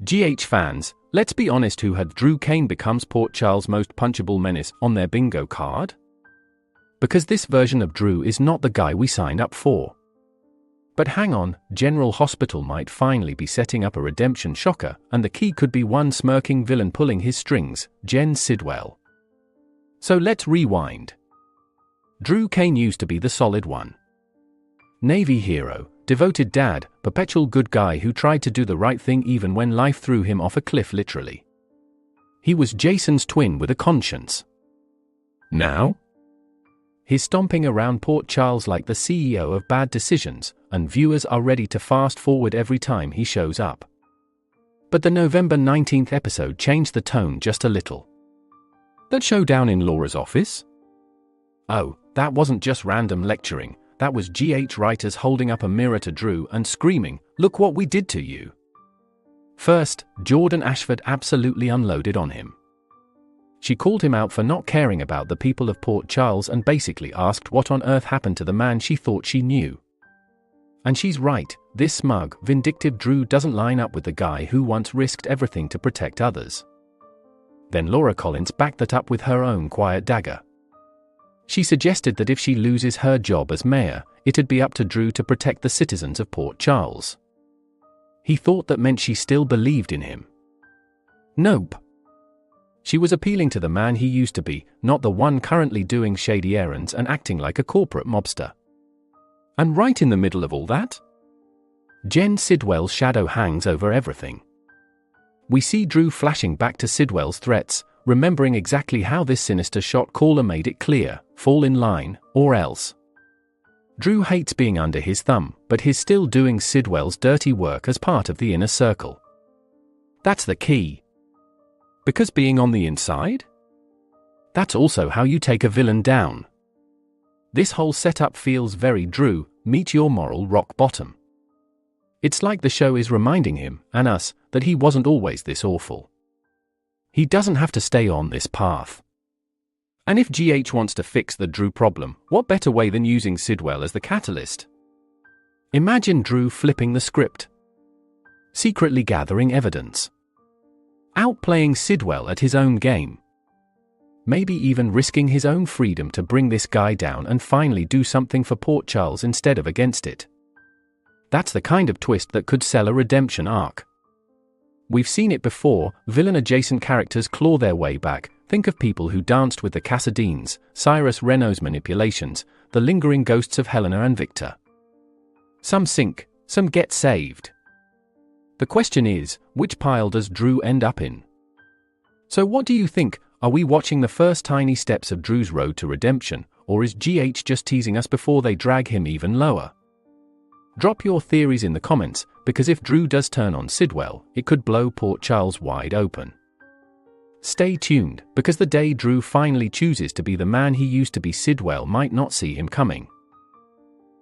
GH fans, let's be honest, who had Drew Kane becomes Port Charles' most punchable menace on their bingo card? Because this version of Drew is not the guy we signed up for. But hang on, General Hospital might finally be setting up a redemption shocker, and the key could be one smirking villain pulling his strings, Gen Sidwell. So let's rewind. Drew Kane used to be the solid one. Navy hero, devoted dad, perpetual good guy who tried to do the right thing even when life threw him off a cliff literally. He was Jason's twin with a conscience. Now? He's stomping around Port Charles like the CEO of Bad Decisions, and viewers are ready to fast forward every time he shows up. But the November 19th episode changed the tone just a little. That showdown in Laura's office? Oh, that wasn't just random lecturing, that was GH writers holding up a mirror to Drew and screaming, "Look what we did to you." First, Jordan Ashford absolutely unloaded on him. She called him out for not caring about the people of Port Charles and basically asked what on earth happened to the man she thought she knew. And she's right, this smug, vindictive Drew doesn't line up with the guy who once risked everything to protect others. Then Laura Collins backed that up with her own quiet dagger. She suggested that if she loses her job as mayor, it'd be up to Drew to protect the citizens of Port Charles. He thought that meant she still believed in him. Nope. She was appealing to the man he used to be, not the one currently doing shady errands and acting like a corporate mobster. And right in the middle of all that, Gen Sidwell's shadow hangs over everything. We see Drew flashing back to Sidwell's threats, remembering exactly how this sinister shot caller made it clear, fall in line, or else. Drew hates being under his thumb, but he's still doing Sidwell's dirty work as part of the inner circle. That's the key. Because being on the inside? That's also how you take a villain down. This whole setup feels very Drew, meet your moral rock bottom. It's like the show is reminding him, and us, that he wasn't always this awful. He doesn't have to stay on this path. And if GH wants to fix the Drew problem, what better way than using Sidwell as the catalyst? Imagine Drew flipping the script. Secretly gathering evidence. Outplaying Sidwell at his own game. Maybe even risking his own freedom to bring this guy down and finally do something for Port Charles instead of against it. That's the kind of twist that could sell a redemption arc. We've seen it before, villain-adjacent characters claw their way back. Think of people who danced with the Cassadines, Cyrus Renault's manipulations, the lingering ghosts of Helena and Victor. Some sink, some get saved. The question is, which pile does Drew end up in? So what do you think? Are we watching the first tiny steps of Drew's road to redemption, or is GH just teasing us before they drag him even lower? Drop your theories in the comments, because if Drew does turn on Sidwell, it could blow Port Charles wide open. Stay tuned, because the day Drew finally chooses to be the man he used to be, Sidwell might not see him coming.